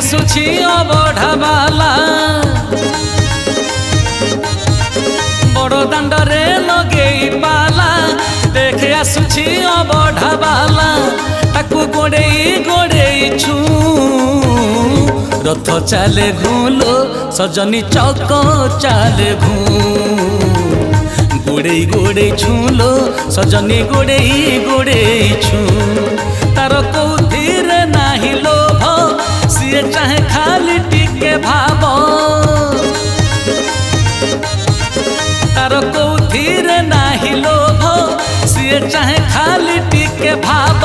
आसुछि अबढ़ावाला बड़ दांडरे लगेई पाला देखे आसुछि अबढ़ावाला ताकू गोड़ेई गोड़ेई छू रथ चाले घूलो सजनी चौक चाले घू गोड़ेई गोड़ेई छूलो सजनी गोड़ेई गोड़ेई छू तार कौथिरे नाही लोभ सिए चाहे खाली टिके भाव तार कौथिरे नाही लोभ सिए चाहे खाली टिके भाव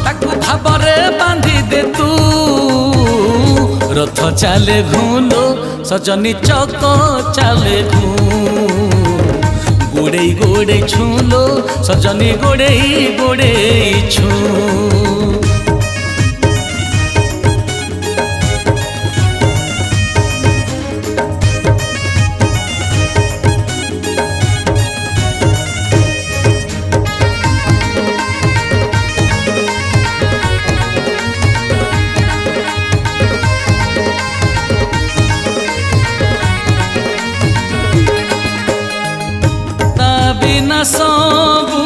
ताकू भावरे बांधी दे तू रथ चाले घूलो सजनी चौक चाले घू गोड़ेई गोड़ेई छूलो सजनी गोड़ेई गोड़ेई छू बिना सबू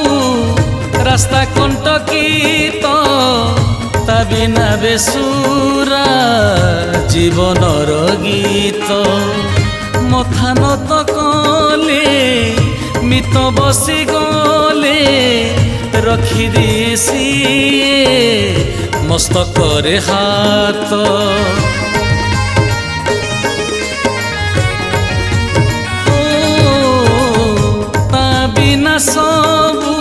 रास्ता कंटकी तो ता बिना बेसुरा जीवनर गीत मथा নত कले मित बसी गले रखी दिसी मस्तक रे हाथ सबू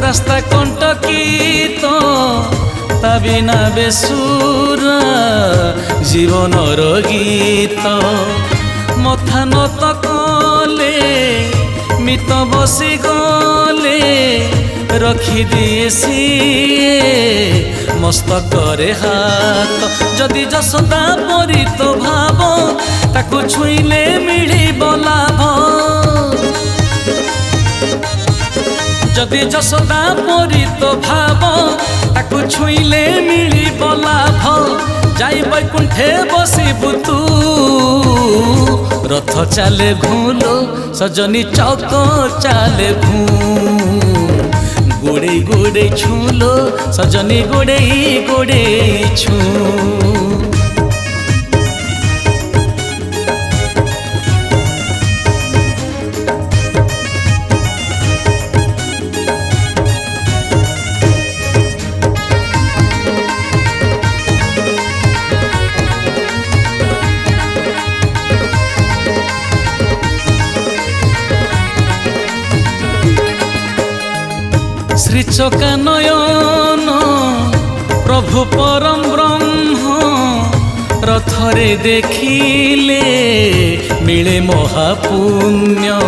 रास्ता कंटकी तो ता बिना बेसुरा जीवनर गीत मथा নত कले मित बसी गले रखी दिसी मस्तक रे हाथ जदि जसोदा परी तो भाव ताकू छुईले मिलिब लाभ जदि जसोदा परी तो भाव ताकू छुईले मिलिब लाभ जाई बैकुंठे बसिबु तू रथ चाले घूलो सजनी चौक चाले घू गोड़ेई गोड़ेई छूलो सजनी गोड़ेई गोड़ेई छू श्रीचका नयन प्रभु परम ब्रह्म रथरे देखिले मिले महापुण्य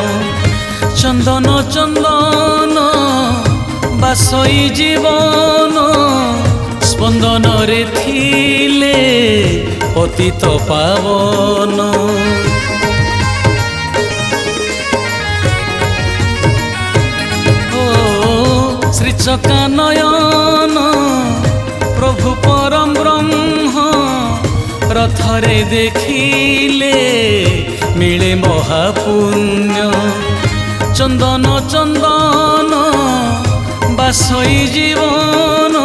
चंदन चंदन बासई जीवन स्पंदन रे थिले पतित पावन श्रीचका नयन प्रभु परम ब्रह्म रथरे देखिले मिले महापुण्य चंदन चंदन बासई जीवन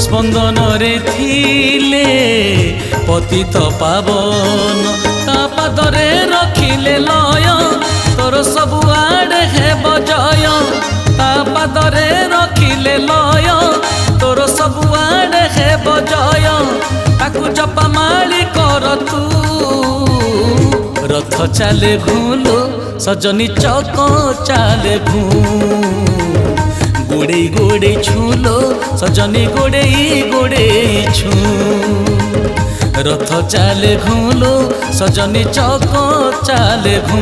स्पंदन रे थिले पतित पावन ता पादरे रखिले लय तोर सबु आड़े हे बजय ता पादरे रखिले लय तोर सबु आड़े हे बजय ताकू जपा माली कर तू रथ चाले घूलो सजनी चौक चाले घू गोड़ेई गोड़ेई छूलो सजनी गोड़ेई गोड़ेई छू रथ चाले घूलो सजनी चौक चाले घू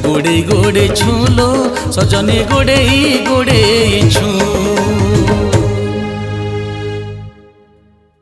गोड़ेई गोड़ेई छूलो सजनी गोड़ेई गोड़ेई छू।